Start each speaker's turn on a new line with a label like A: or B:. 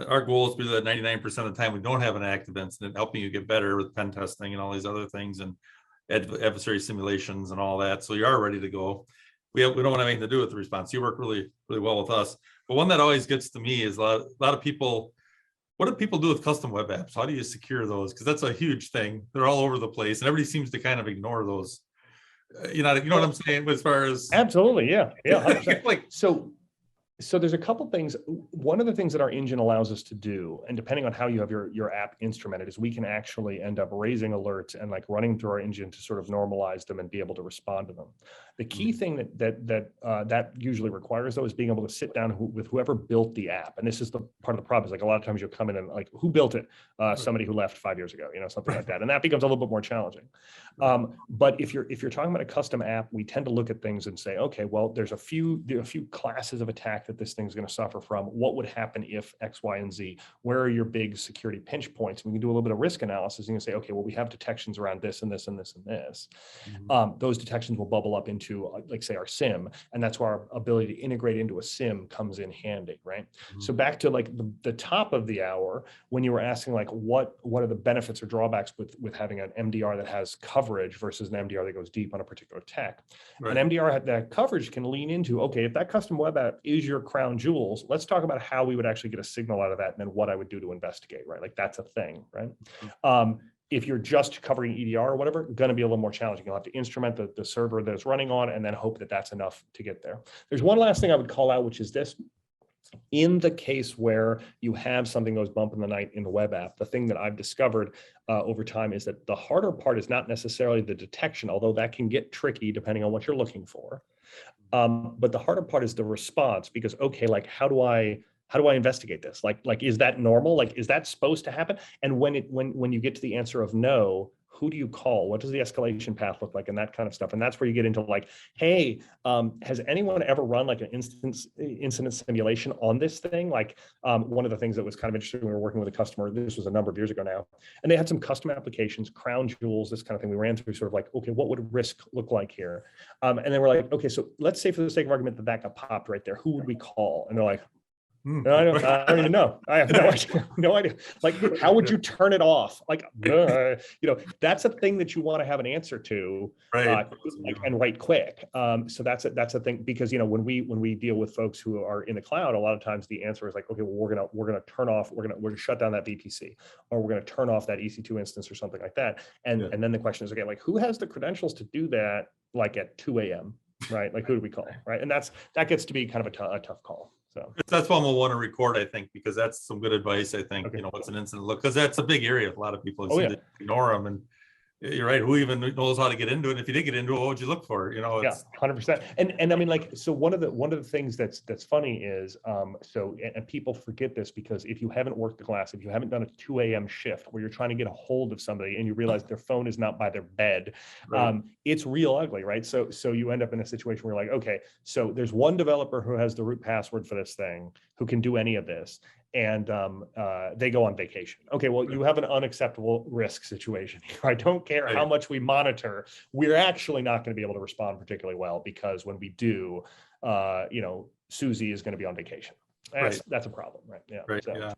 A: our goal is to be that 99% of the time we don't have an active incident, helping you get better with pen testing and all these other things and adversary simulations and all that. So you are ready to go. We don't want anything to do with the response. You work really, really well with us. But one that always gets to me is a lot of people, what do people do with custom web apps? How do you secure those? Because that's a huge thing. They're all over the place and everybody seems to kind of ignore those. You know what I'm saying? As far as
B: absolutely, yeah, 100%.
A: like,
B: so there's a couple things. One of the things that our engine allows us to do, and depending on how you have your app instrumented, is we can actually end up raising alerts and like running through our engine to sort of normalize them and be able to respond to them. The key thing that usually requires though is being able to sit down with whoever built the app. And this is the part of the problem is like a lot of times you'll come in and like, who built it? Somebody who left 5 years ago, something like that. And that becomes a little bit more challenging. But if you're talking about a custom app, we tend to look at things and say, okay, well, there are a few classes of attack that this thing's going to suffer from. What would happen if X, Y, and Z? Where are your big security pinch points? We can do a little bit of risk analysis and you can say, okay, well, we have detections around this and this and this and this. Those detections will bubble up into, like, say, our SIM, and that's where our ability to integrate into a SIM comes in handy, right? So back to like the top of the hour, when you were asking like what are the benefits or drawbacks with having an MDR that has coverage versus an MDR that goes deep on a particular tech. An MDR that coverage can lean into, okay, if that custom web app is your crown jewels, let's talk about how we would actually get a signal out of that and then what I would do to investigate, right? Like that's a thing, right? If you're just covering EDR or whatever, going to be a little more challenging. You'll have to instrument the server that it's running on and then hope that that's enough to get there. There's one last thing I would call out, which is this. In the case where you have something goes bump in the night in the web app, the thing that I've discovered over time is that the harder part is not necessarily the detection, although that can get tricky depending on what you're looking for. But the harder part is the response, because, okay, like how do I investigate this? Like, is that normal? Like, is that supposed to happen? And when you get to the answer of no, who do you call? What does the escalation path look like, and that kind of stuff? And that's where you get into like, hey, has anyone ever run like an incident simulation on this thing? Like one of the things that was kind of interesting, we were working with a customer, this was a number of years ago now, and they had some custom applications, crown jewels, this kind of thing. We ran through sort of like, okay, what would risk look like here? And then we're like, okay, so let's say for the sake of argument that got popped right there, who would we call? And they're like, no, I don't even know. I have no idea. Like, how would you turn it off? Like, that's a thing that you want to have an answer to, and right quick. So that's a thing, because when we deal with folks who are in the cloud, a lot of times the answer is like, okay, well, we're gonna turn off, we're gonna shut down that VPC, or we're gonna turn off that EC2 instance or something like that. And then the question is, okay, like who has the credentials to do that? Like at 2 a.m. right? Like who do we call? Right, and that gets to be kind of a tough call. So
A: that's one we'll want to record, I think, because that's some good advice. I think, what's an incident look, because that's a big area. A lot of people seem to ignore them, and you're right. Who even knows how to get into it? And if you did get into it, what would you look for? It's
B: 100%. And I mean, like, so one of the things that's funny is, and people forget this, because if you haven't worked the glass, if you haven't done a 2 a.m. shift where you're trying to get a hold of somebody and you realize their phone is not by their bed, it's real ugly, right? So you end up in a situation where you're like, okay, so there's one developer who has the root password for this thing, who can do any of this, and they go on vacation. Okay, well, you have an unacceptable risk situation here. I don't care how much we monitor, we're actually not going to be able to respond particularly well, because when we do, Susie is going to be on vacation. That's a problem, right? Yeah.
A: Right. So. Yeah.